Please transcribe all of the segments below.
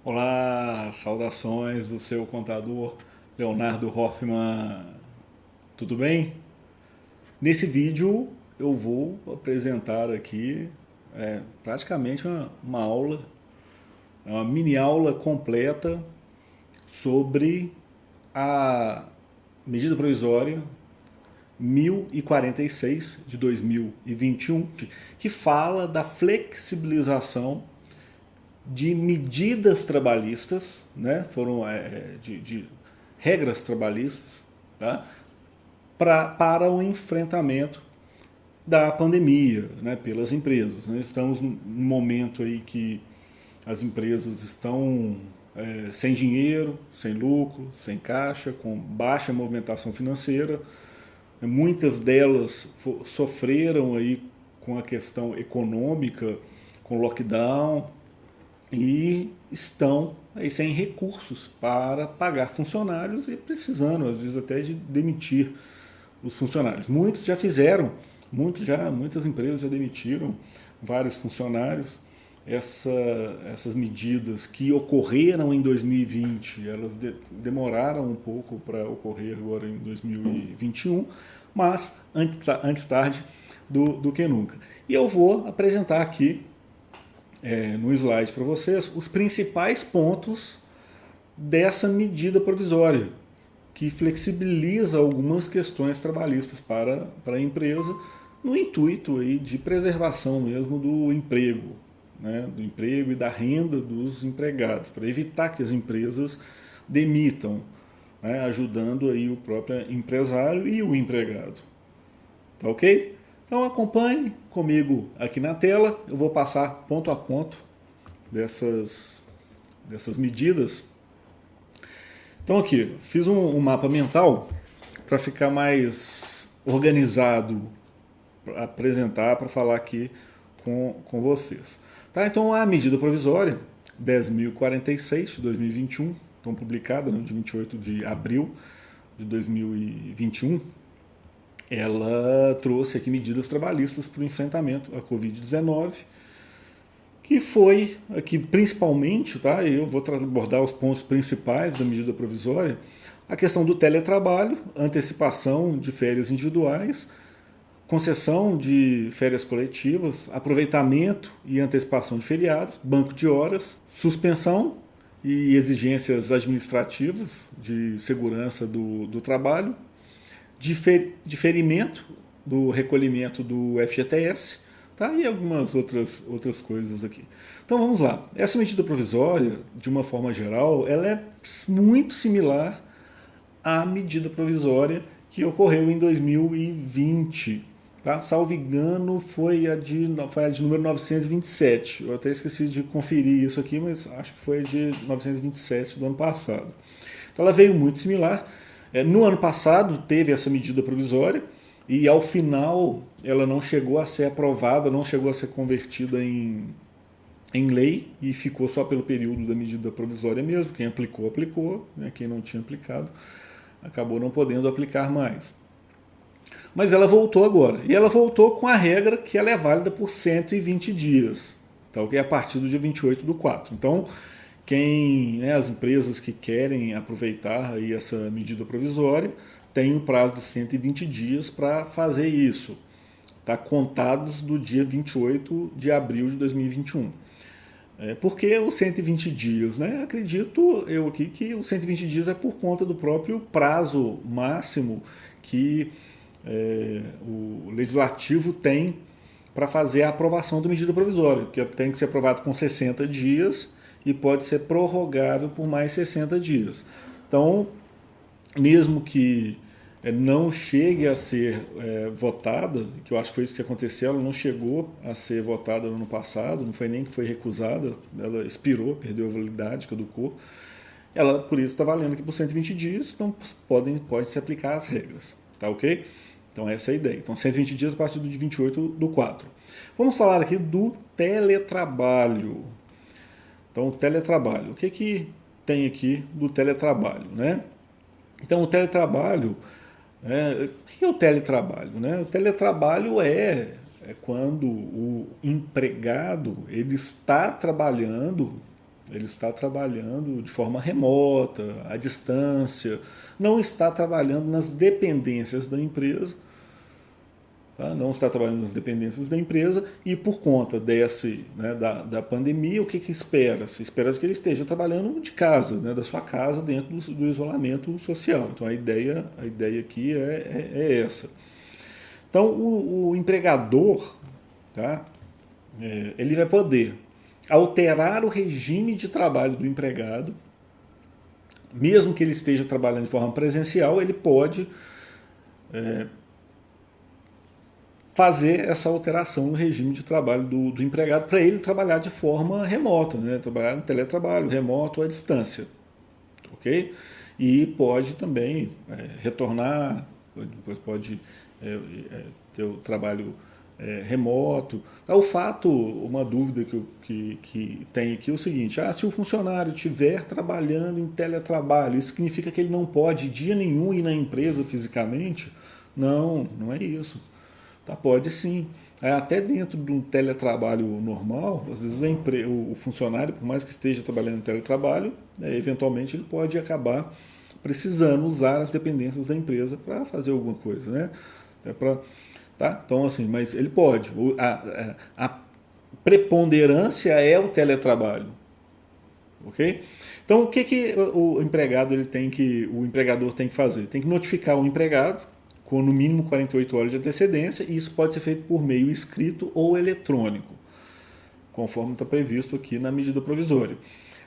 Olá, saudações do seu contador Leonardo Hoffman. Tudo bem? Nesse vídeo eu vou apresentar aqui praticamente uma aula, uma mini aula completa sobre a medida provisória 1046 de 2021, que fala da flexibilização de medidas trabalhistas, né? Foram de regras trabalhistas, tá? Para o enfrentamento da pandemia, né? Pelas empresas. Nós estamos num momento aí que as empresas estão sem dinheiro, sem lucro, sem caixa, com baixa movimentação financeira. Muitas delas sofreram aí com a questão econômica, com lockdown, e estão aí sem recursos para pagar funcionários e precisando, às vezes, até de demitir os funcionários. Muitos já fizeram, muitas empresas já demitiram vários funcionários. Essas medidas que ocorreram em 2020, elas demoraram um pouco para ocorrer agora em 2021, mas antes tarde do que nunca. E eu vou apresentar aqui no slide para vocês os principais pontos dessa medida provisória, que flexibiliza algumas questões trabalhistas para a empresa, no intuito aí de preservação mesmo do emprego, né, do emprego e da renda dos empregados, para evitar que as empresas demitam, né, ajudando aí o próprio empresário e o empregado. Tá ok? Então acompanhe comigo aqui na tela, eu vou passar ponto a ponto dessas medidas. Então aqui, fiz um mapa mental para ficar mais organizado, para apresentar, para falar aqui com vocês. Tá? Então a medida provisória 10.046 de 2021, então publicada no dia 28 de abril de 2021, ela trouxe aqui medidas trabalhistas para o enfrentamento à Covid-19, que foi aqui principalmente, tá? Eu vou abordar os pontos principais da medida provisória, a questão do teletrabalho, antecipação de férias individuais, concessão de férias coletivas, aproveitamento e antecipação de feriados, banco de horas, suspensão e exigências administrativas de segurança do trabalho, diferimento do recolhimento do FGTS, tá? E algumas outras coisas aqui. Então vamos lá. Essa medida provisória, de uma forma geral, ela é muito similar à medida provisória que ocorreu em 2020. Tá? Salvo engano, foi a de número 927. Eu até esqueci de conferir isso aqui, mas acho que foi a de 927 do ano passado. Então ela veio muito similar. No ano passado teve essa medida provisória e ao final ela não chegou a ser aprovada, não chegou a ser convertida em lei e ficou só pelo período da medida provisória mesmo. Quem aplicou, aplicou, né? Quem não tinha aplicado acabou não podendo aplicar mais. Mas ela voltou agora, e ela voltou com a regra que ela é válida por 120 dias, tá? O que é a partir do dia 28/4. Então, as empresas que querem aproveitar aí essa medida provisória têm um prazo de 120 dias para fazer isso, tá? Contados do dia 28 de abril de 2021. Por que os 120 dias? Né? Acredito eu aqui que os 120 dias é por conta do próprio prazo máximo que o legislativo tem para fazer a aprovação da medida provisória, que tem que ser aprovado com 60 dias e pode ser prorrogável por mais 60 dias. Então, mesmo que não chegue a ser votada, que eu acho que foi isso que aconteceu, ela não chegou a ser votada no ano passado, não foi nem que foi recusada, ela expirou, perdeu a validade, caducou. Ela, por isso, está valendo aqui por 120 dias, então pode se aplicar as regras, tá ok? Então essa é a ideia. Então 120 dias a partir do dia 28/4. Vamos falar aqui do teletrabalho. Então o teletrabalho, o que tem aqui do teletrabalho, né? Então o teletrabalho, o que é o teletrabalho, né? O teletrabalho é quando o empregado ele está trabalhando Ele está trabalhando de forma remota, à distância, não está trabalhando nas dependências da empresa, tá? Não está trabalhando nas dependências da empresa e por conta da pandemia, o que espera? Se espera que ele esteja trabalhando de casa, né, da sua casa, dentro do isolamento social. Então a ideia aqui é essa. Então o empregador, tá, ele vai poder alterar o regime de trabalho do empregado, mesmo que ele esteja trabalhando de forma presencial, ele pode fazer essa alteração no regime de trabalho do empregado para ele trabalhar de forma remota, né? Trabalhar no teletrabalho, remoto ou à distância, ok? E pode também retornar, pode ter o trabalho remoto. O fato, uma dúvida que tem aqui é o seguinte: se o funcionário estiver trabalhando em teletrabalho, isso significa que ele não pode dia nenhum ir na empresa fisicamente? Não, não é isso. Tá, pode sim. Até dentro de um teletrabalho normal, às vezes o funcionário, por mais que esteja trabalhando em teletrabalho, eventualmente ele pode acabar precisando usar as dependências da empresa para fazer alguma coisa, né? Tá? Então, assim, mas ele pode. A preponderância é o teletrabalho, ok? Então, o que o empregador tem que fazer? Tem que notificar o empregado com no mínimo 48 horas de antecedência, e isso pode ser feito por meio escrito ou eletrônico, conforme está previsto aqui na medida provisória.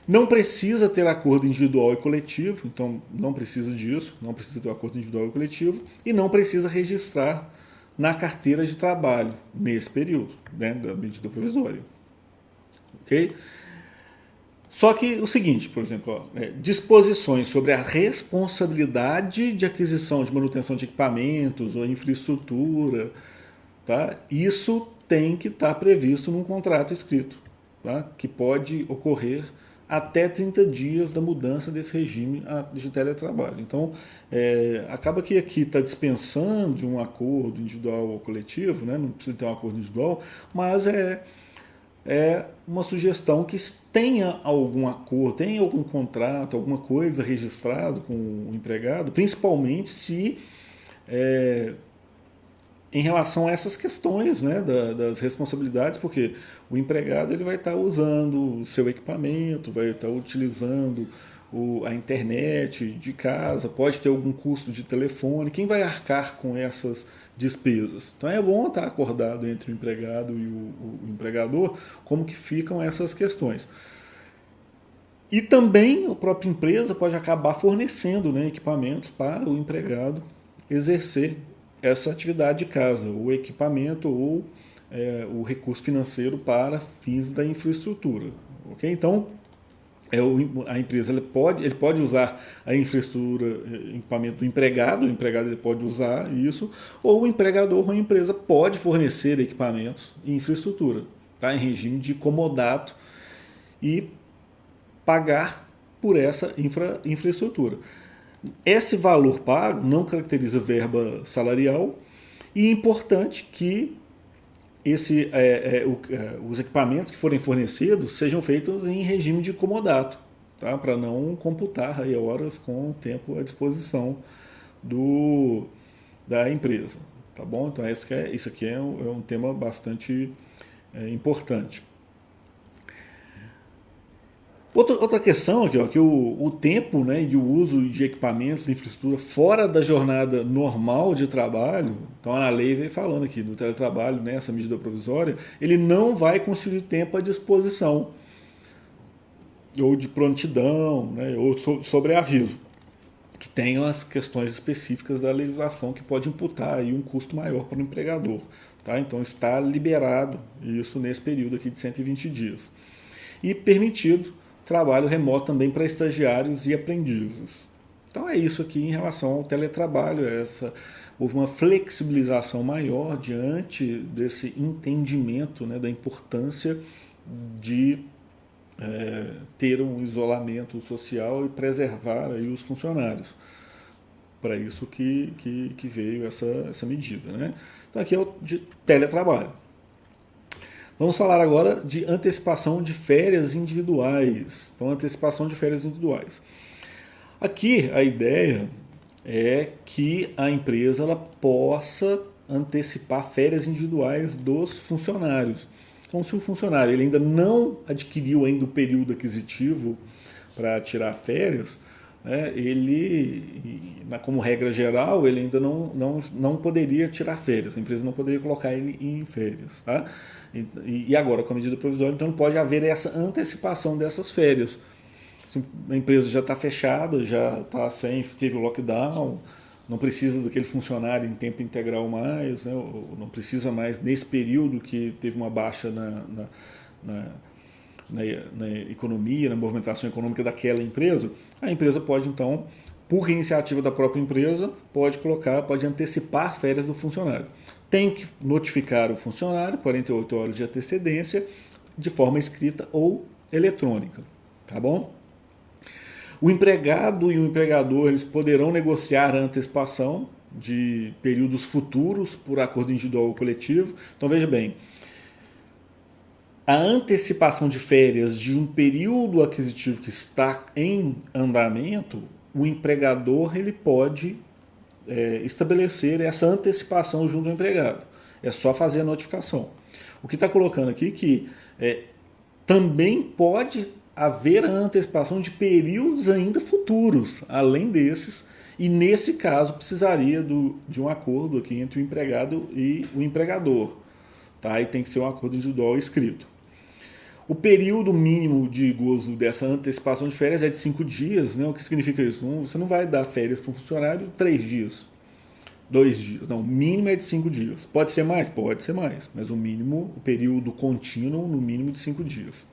Não precisa ter acordo individual e coletivo, então não precisa disso, não precisa ter acordo individual e coletivo, e não precisa registrar na carteira de trabalho nesse período, né, da medida provisória. Ok? Só que o seguinte, por exemplo, disposições sobre a responsabilidade de aquisição de manutenção de equipamentos ou infraestrutura, tá? Isso tem que estar previsto num contrato escrito, tá? Que pode ocorrer até 30 dias da mudança desse regime de teletrabalho. Então, acaba que aqui está dispensando de um acordo individual ou coletivo, né? Não precisa ter um acordo individual, mas é uma sugestão que tenha algum acordo, tenha algum contrato, alguma coisa registrado com o empregado, principalmente se em relação a essas questões, né, das responsabilidades, porque o empregado ele vai estar usando o seu equipamento, vai estar utilizando a internet de casa, pode ter algum custo de telefone, quem vai arcar com essas despesas? Então é bom estar acordado entre o empregado e o empregador como que ficam essas questões. E também a própria empresa pode acabar fornecendo, né, equipamentos para o empregado exercer essa atividade de casa, o equipamento ou o recurso financeiro para fins da infraestrutura. Okay? Então, a empresa ele pode usar a infraestrutura, equipamento do empregado, o empregado ele pode usar isso, ou o empregador ou a empresa pode fornecer equipamentos e infraestrutura, tá? Em regime de comodato e pagar por essa infraestrutura. Esse valor pago não caracteriza verba salarial e é importante que os equipamentos que forem fornecidos sejam feitos em regime de comodato, tá? Para não computar aí horas com o tempo à disposição da empresa. Tá bom? Então isso aqui é um tema bastante importante. Outra questão aqui, que o tempo, né, e o uso de equipamentos de infraestrutura fora da jornada normal de trabalho, então a lei vem falando aqui do teletrabalho, nessa medida provisória, ele não vai constituir tempo à disposição, ou de prontidão, né, ou sobreaviso, que tenham as questões específicas da legislação que pode imputar aí um custo maior para o empregador. Tá? Então está liberado isso nesse período aqui de 120 dias. E permitido trabalho remoto também para estagiários e aprendizes. Então é isso aqui em relação ao teletrabalho. Houve uma flexibilização maior diante desse entendimento, né, da importância de ter um isolamento social e preservar aí os funcionários. Para isso que veio essa medida. Né? Então aqui é o de teletrabalho. Vamos falar agora de antecipação de férias individuais. Então, antecipação de férias individuais. Aqui a ideia é que a empresa ela possa antecipar férias individuais dos funcionários. Então, se o funcionário ele ainda não adquiriu ainda o período aquisitivo para tirar férias, né, ele, como regra geral, ele ainda não poderia tirar férias, a empresa não poderia colocar ele em férias. Tá? E agora, com a medida provisória, então pode haver essa antecipação dessas férias. Se a empresa já está fechada, já está teve o lockdown, não precisa daquele funcionário em tempo integral mais, né, ou não precisa mais nesse período que teve uma baixa na economia, na movimentação econômica daquela empresa, a empresa pode então, por iniciativa da própria empresa, pode antecipar férias do funcionário. Tem que notificar o funcionário 48 horas de antecedência, de forma escrita ou eletrônica, tá bom? O empregado e o empregador eles poderão negociar a antecipação de períodos futuros por acordo individual ou coletivo. Então veja bem, a antecipação de férias de um período aquisitivo que está em andamento, o empregador ele pode estabelecer essa antecipação junto ao empregado. É só fazer a notificação. O que está colocando aqui é que também pode haver a antecipação de períodos ainda futuros, além desses, e nesse caso precisaria de um acordo aqui entre o empregado e o empregador. Tá? E tem que ser um acordo individual escrito. O período mínimo de gozo dessa antecipação de férias é de 5 dias. Né? O que significa isso? Você não vai dar férias para um funcionário 3 dias, 2 dias. Não, o mínimo é de 5 dias. Pode ser mais? Pode ser mais. Mas o mínimo, o período contínuo, no mínimo de 5 dias.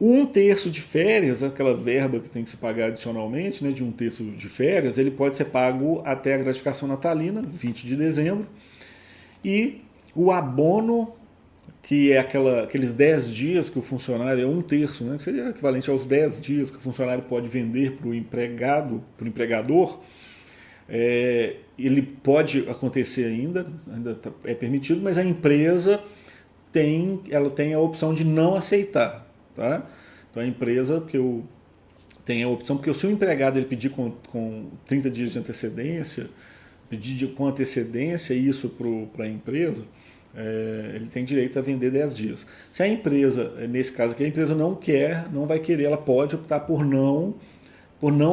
1/3 de férias, aquela verba que tem que se pagar adicionalmente, né, de 1/3 de férias, ele pode ser pago até a gratificação natalina, 20 de dezembro. E o abono, que é aqueles 10 dias que o funcionário, é 1/3, né, que seria equivalente aos 10 dias que o funcionário pode vender para o empregado, para o empregador, ele pode acontecer ainda é permitido, mas a empresa tem a opção de não aceitar. Tá? Então a empresa tem a opção, porque se o empregado ele pedir com 30 dias de antecedência, pedir com antecedência isso para a empresa, ele tem direito a vender 10 dias. Se a empresa, nesse caso aqui, a empresa não vai querer, ela pode optar por não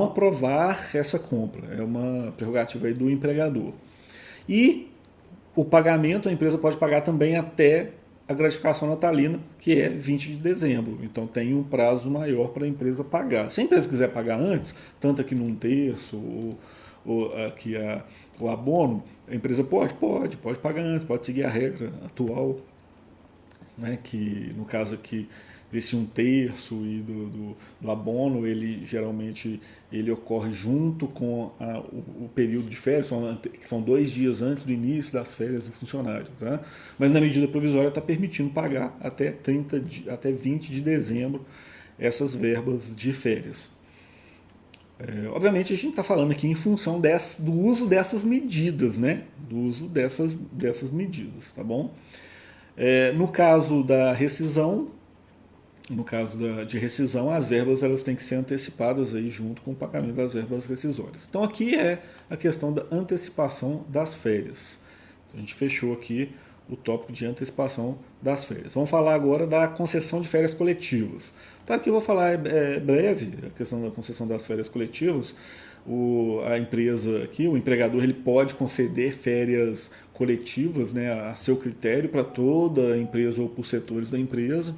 aprovar essa compra. É uma prerrogativa aí do empregador. E o pagamento, a empresa pode pagar também até a gratificação natalina, que é 20 de dezembro. Então tem um prazo maior para a empresa pagar. Se a empresa quiser pagar antes, tanto aqui num terço, ou aqui o abono, a empresa pode pagar antes, pode seguir a regra atual, né, que no caso aqui desse 1/3 e do abono, ele geralmente ocorre junto com o período de férias, que são 2 dias antes do início das férias do funcionário. Tá? Mas na medida provisória está permitindo pagar até 20 de dezembro essas verbas de férias. Obviamente a gente está falando aqui em função do uso dessas medidas, né? Do uso dessas medidas, tá bom? No caso da rescisão, de rescisão, as verbas elas têm que ser antecipadas aí junto com o pagamento das verbas rescisórias. Então aqui é a questão da antecipação das férias. Então, a gente fechou aqui o tópico de antecipação das férias. Vamos falar agora da concessão de férias coletivas. Tá, aqui eu vou falar breve a questão da concessão das férias coletivas. A empresa aqui, o empregador, ele pode conceder férias coletivas, né, a seu critério para toda a empresa ou por setores da empresa.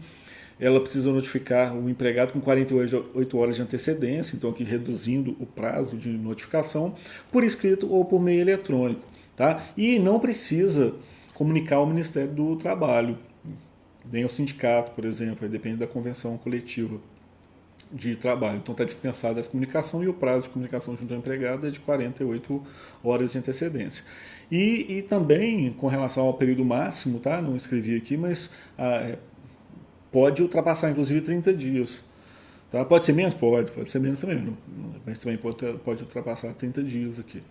Ela precisa notificar o empregado com 48 horas de antecedência, então aqui reduzindo o prazo de notificação, por escrito ou por meio eletrônico. Tá? E não precisa comunicar ao Ministério do Trabalho, nem ao sindicato, por exemplo, depende da convenção coletiva de trabalho. Então está dispensada essa comunicação e o prazo de comunicação junto ao empregado é de 48 horas de antecedência. E também com relação ao período máximo, tá? Não escrevi aqui, mas pode ultrapassar inclusive 30 dias. Tá? Pode ser menos? Pode ser menos também, mas também pode ultrapassar 30 dias aqui.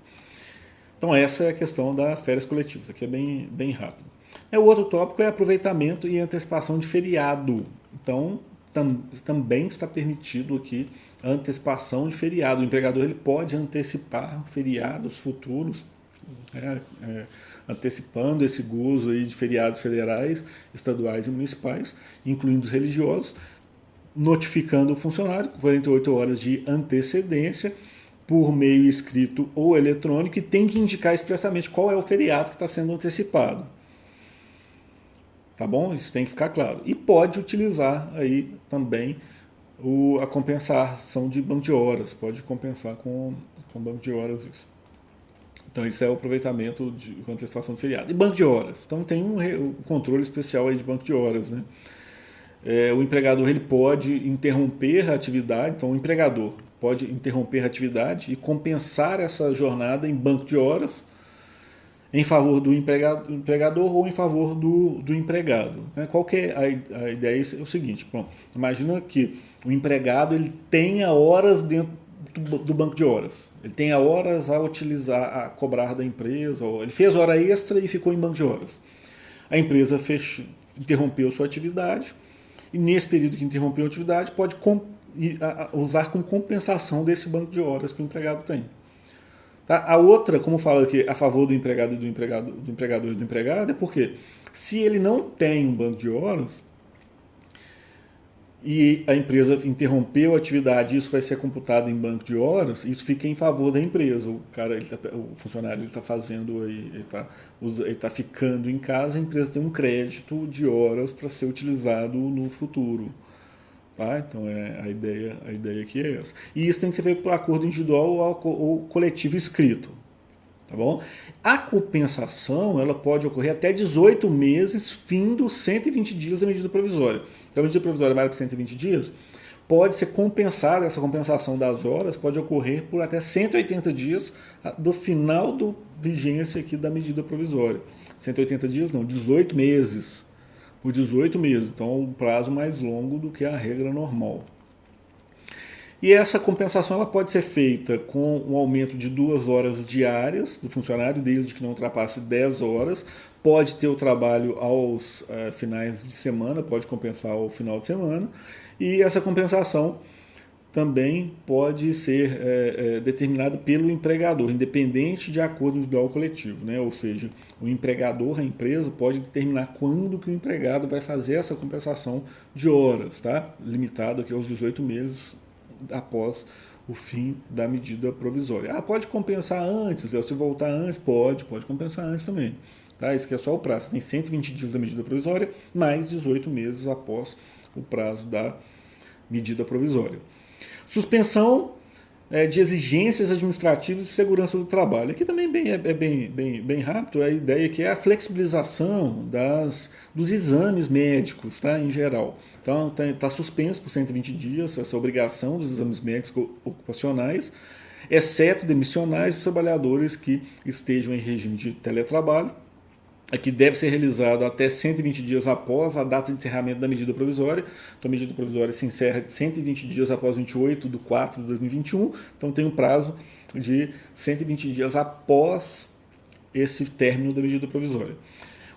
Então essa é a questão das férias coletivas, aqui é bem rápido. O outro tópico é aproveitamento e antecipação de feriado. Então, também está permitido aqui a antecipação de feriado. O empregador ele pode antecipar feriados futuros, antecipando esse gozo aí de feriados federais, estaduais e municipais, incluindo os religiosos, notificando o funcionário com 48 horas de antecedência, por meio escrito ou eletrônico, e tem que indicar expressamente qual é o feriado que está sendo antecipado. Tá bom? Isso tem que ficar claro. E pode utilizar aí também a compensação de banco de horas. Pode compensar com banco de horas isso. Então isso é o aproveitamento com antecipação de feriado. E banco de horas. Então tem um controle especial aí de banco de horas, né? O empregador ele pode interromper a atividade. Então o empregador pode interromper a atividade e compensar essa jornada em banco de horas em favor do empregador ou em favor do empregado. Qual que é a ideia? É o seguinte, pronto, imagina que o empregado ele tenha horas dentro do banco de horas, ele tenha horas a utilizar, a cobrar da empresa, ou ele fez hora extra e ficou em banco de horas. A empresa interrompeu sua atividade e nesse período que interrompeu a atividade pode usar como compensação desse banco de horas que o empregado tem. Tá? A outra, como fala aqui, a favor do empregado e do empregador e do empregado, é porque se ele não tem um banco de horas e a empresa interrompeu a atividade, isso vai ser computado em banco de horas, isso fica em favor da empresa. O funcionário está fazendo, ele está ficando em casa, a empresa tem um crédito de horas para ser utilizado no futuro. Tá? Então a ideia aqui é essa. E isso tem que ser feito por acordo individual ou coletivo escrito. Tá bom? A compensação ela pode ocorrer até 18 meses, fim dos 120 dias da medida provisória. Então a medida provisória vale por 120 dias, pode ser compensada, essa compensação das horas pode ocorrer por até 180 dias do final da vigência aqui da medida provisória. 180 dias não, 18 meses. Por 18 meses, então um prazo mais longo do que a regra normal. E essa compensação ela pode ser feita com um aumento de 2 horas diárias do funcionário, desde que não ultrapasse 10 horas. Pode ter o trabalho aos finais de semana, pode compensar o final de semana. E essa compensação também pode ser determinada pelo empregador, independente de acordo individual coletivo, né? Ou seja, o empregador, a empresa, pode determinar quando que o empregado vai fazer essa compensação de horas, tá? Limitado aqui aos 18 meses após o fim da medida provisória. Pode compensar antes, se voltar antes, pode compensar antes também. Tá? Isso aqui é só o prazo. Você tem 120 dias da medida provisória, mais 18 meses após o prazo da medida provisória. Suspensão de exigências administrativas de segurança do trabalho. Aqui também é bem rápido, a ideia que é a flexibilização dos exames médicos, tá, em geral. Então está suspenso por 120 dias essa obrigação dos exames médicos ocupacionais, exceto demissionais dos trabalhadores que estejam em regime de teletrabalho, que deve ser realizado até 120 dias após a data de encerramento da medida provisória. Então a medida provisória se encerra 120 dias após 28 de 4 de 2021, então tem um prazo de 120 dias após esse término da medida provisória.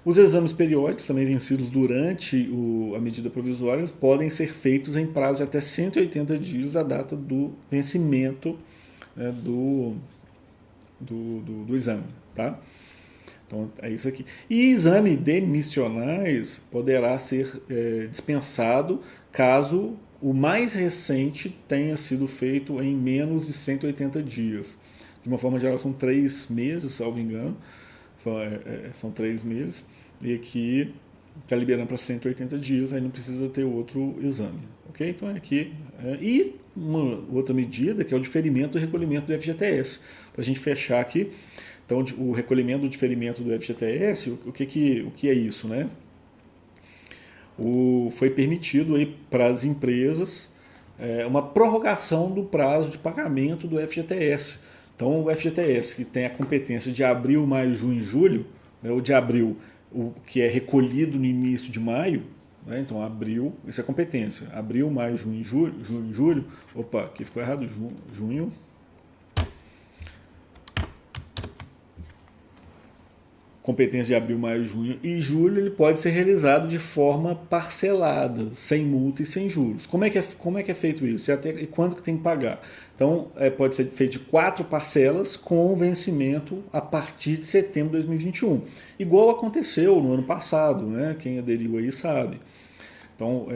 Os exames periódicos, também vencidos durante a medida provisória, podem ser feitos em prazo de até 180 dias da data do vencimento do exame. Tá? Então é isso aqui. E exame demissionais poderá ser dispensado caso o mais recente tenha sido feito em menos de 180 dias. De uma forma geral, são 3 meses, salvo engano. São 3 meses. E aqui está liberando para 180 dias, aí não precisa ter outro exame. Ok? Então é aqui. E uma outra medida, que é o diferimento e recolhimento do FGTS. Para a gente fechar aqui. Então, o recolhimento do diferimento do FGTS, o que é isso, né? Foi permitido aí para as empresas uma prorrogação do prazo de pagamento do FGTS. Então, o FGTS, que tem a competência de abril, maio, junho e julho, né, ou de abril, o que é recolhido no início de maio, né, então abril, isso é competência. Abril, maio, junho e julho, opa, aqui ficou errado, junho. competência de abril, maio, junho e julho, ele pode ser realizado de forma parcelada, sem multa e sem juros. Como é que é feito isso? E quanto que tem que pagar? Então, pode ser feito de 4 parcelas com vencimento a partir de setembro de 2021. Igual aconteceu no ano passado, né? Quem aderiu aí sabe. Então,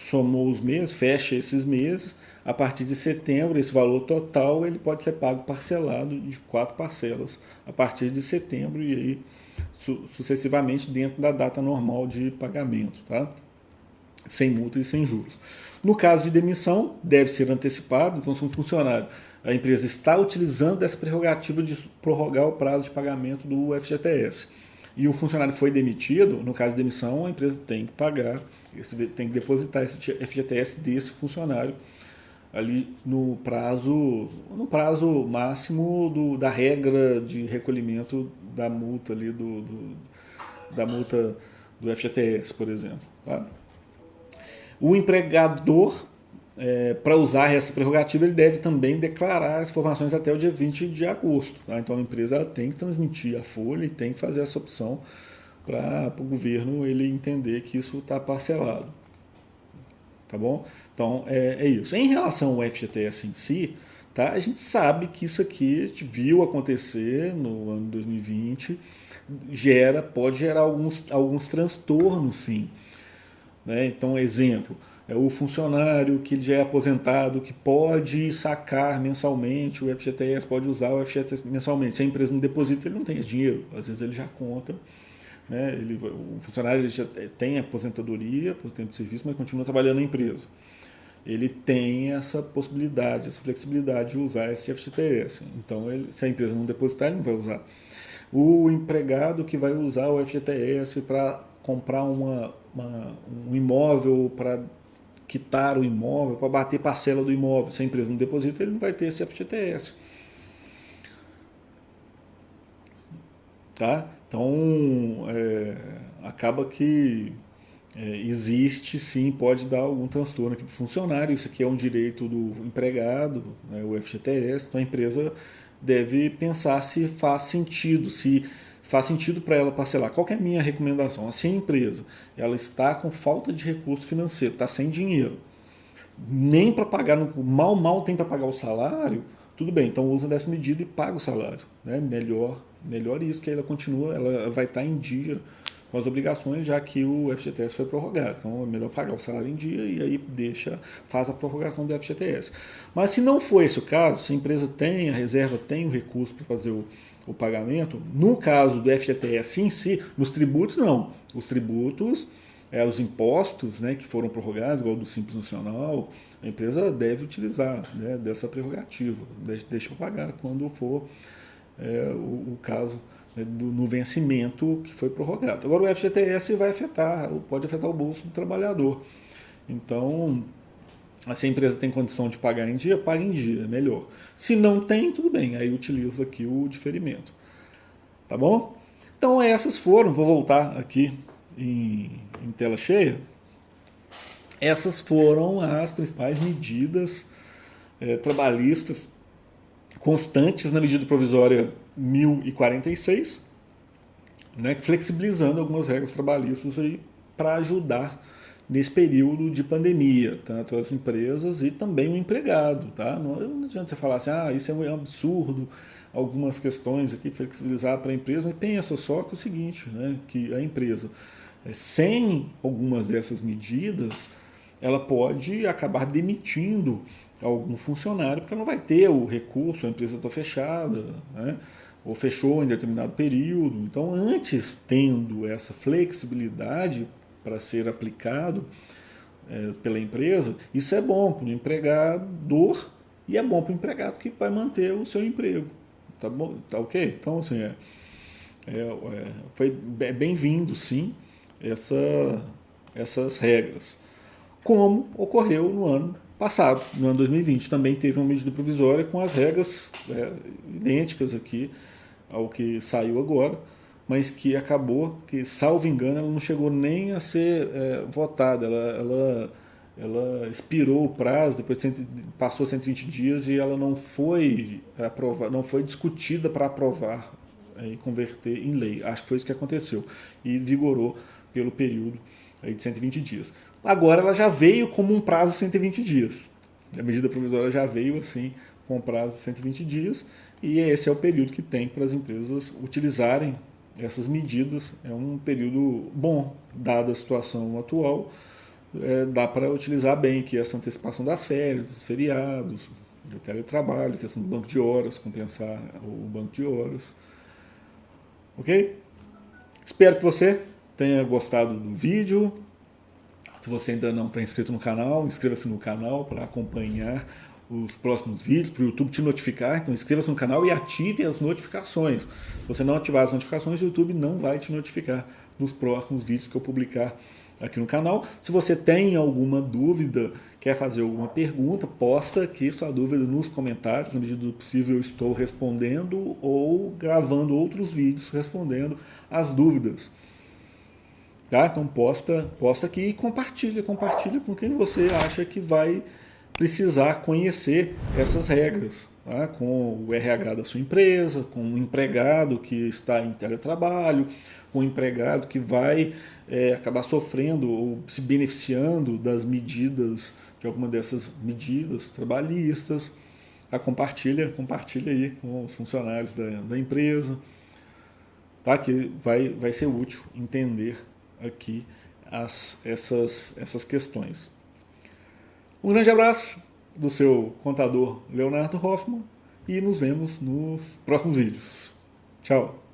somou os meses, fecha esses meses, a partir de setembro, esse valor total ele pode ser pago parcelado de 4 parcelas a partir de setembro e aí sucessivamente dentro da data normal de pagamento, tá? Sem multa e sem juros. No caso de demissão, deve ser antecipado, então se um funcionário, a empresa está utilizando essa prerrogativa de prorrogar o prazo de pagamento do FGTS e o funcionário foi demitido, no caso de demissão, a empresa tem que pagar, tem que depositar esse FGTS desse funcionário ali no prazo máximo da regra de recolhimento da multa ali da multa do FGTS, por exemplo. Tá? O empregador, para usar essa prerrogativa, ele deve também declarar as informações até o dia 20 de agosto. Tá? Então a empresa ela tem que transmitir a folha e tem que fazer essa opção para o governo ele entender que isso está parcelado. Tá bom? Então é isso. Em relação ao FGTS em si, tá? A gente sabe que isso aqui a gente viu acontecer no ano 2020, pode gerar alguns transtornos, sim. Né? Então, exemplo, o funcionário que já é aposentado, que pode sacar mensalmente o FGTS, pode usar o FGTS mensalmente. Se a empresa não deposita, ele não tem esse dinheiro. Às vezes ele já conta. Né? O funcionário ele já tem aposentadoria por tempo de serviço, mas continua trabalhando na empresa. Ele tem essa possibilidade, essa flexibilidade de usar esse FGTS. Então, se a empresa não depositar, ele não vai usar. O empregado que vai usar o FGTS para comprar um imóvel, para quitar o imóvel, para bater parcela do imóvel, se a empresa não deposita, ele não vai ter esse FGTS. Tá? Então, acaba que existe sim, pode dar algum transtorno aqui para o funcionário. Isso aqui é um direito do empregado, né, o FGTS. Então a empresa deve pensar se faz sentido para ela parcelar. Qual que é a minha recomendação? Assim, a empresa ela está com falta de recurso financeiro, está sem dinheiro, nem para pagar, mal tem para pagar o salário, tudo bem, então usa dessa medida e paga o salário. Né? Melhor isso, que ela vai estar em dia com as obrigações, já que o FGTS foi prorrogado. Então é melhor pagar o salário em dia e aí faz a prorrogação do FGTS. Mas se não for esse o caso, se a empresa tem a reserva, tem o recurso para fazer o pagamento, no caso do FGTS em si, nos tributos não. Os tributos, os impostos, né, que foram prorrogados, igual do Simples Nacional, a empresa deve utilizar, né, dessa prerrogativa, deixa eu pagar quando for o caso, né, no vencimento que foi prorrogado. Agora o FGTS pode afetar o bolso do trabalhador. Então, se a empresa tem condição de pagar em dia, paga em dia, é melhor. Se não tem, tudo bem, aí utiliza aqui o diferimento. Tá bom? Então vou voltar aqui em tela cheia. Essas foram as principais medidas trabalhistas constantes na medida provisória 1046, né, flexibilizando algumas regras trabalhistas para ajudar nesse período de pandemia, tanto as empresas e também o empregado. Tá? Não adianta você falar assim, isso é um absurdo, algumas questões aqui flexibilizar para a empresa, mas pensa só que é o seguinte, né, que a empresa, sem algumas dessas medidas, ela pode acabar demitindo algum funcionário, porque ela não vai ter o recurso, a empresa está fechada, né? Ou fechou em determinado período. Então, antes tendo essa flexibilidade para ser aplicado pela empresa, isso é bom para o empregador e é bom para o empregado que vai manter o seu emprego. Tá bom? Tá ok? Então, assim, foi bem-vindo, sim, essas regras. Como ocorreu no ano passado, no ano 2020. Também teve uma medida provisória com as regras idênticas aqui ao que saiu agora, mas que acabou, que salvo engano, ela não chegou nem a ser votada. Ela expirou o prazo, depois passou 120 dias e ela não foi aprovada, não foi discutida para aprovar e converter em lei. Acho que foi isso que aconteceu. E vigorou pelo período aí de 120 dias. Agora ela já veio como um prazo de 120 dias. A medida provisória já veio assim com um prazo de 120 dias e esse é o período que tem para as empresas utilizarem essas medidas. É um período bom, dada a situação atual, dá para utilizar bem que essa antecipação das férias, dos feriados, do teletrabalho, questão do banco de horas, compensar o banco de horas. Ok? Espero que você tenha gostado do vídeo. Se você ainda não está inscrito no canal, inscreva-se no canal para acompanhar os próximos vídeos, para o YouTube te notificar. Então inscreva-se no canal e ative as notificações. Se você não ativar as notificações, o YouTube não vai te notificar nos próximos vídeos que eu publicar aqui no canal. Se você tem alguma dúvida, quer fazer alguma pergunta, posta aqui sua dúvida nos comentários. Na medida do possível eu estou respondendo ou gravando outros vídeos respondendo as dúvidas. Tá? Então posta aqui e compartilha com quem você acha que vai precisar conhecer essas regras, tá? Com o RH da sua empresa, com o empregado que está em teletrabalho, com o empregado que vai acabar sofrendo ou se beneficiando das medidas, de alguma dessas medidas trabalhistas. Tá? Compartilha aí com os funcionários da empresa, tá? Que vai ser útil entender aqui essas questões. Um grande abraço do seu contador Leonardo Hoffman e nos vemos nos próximos vídeos. Tchau!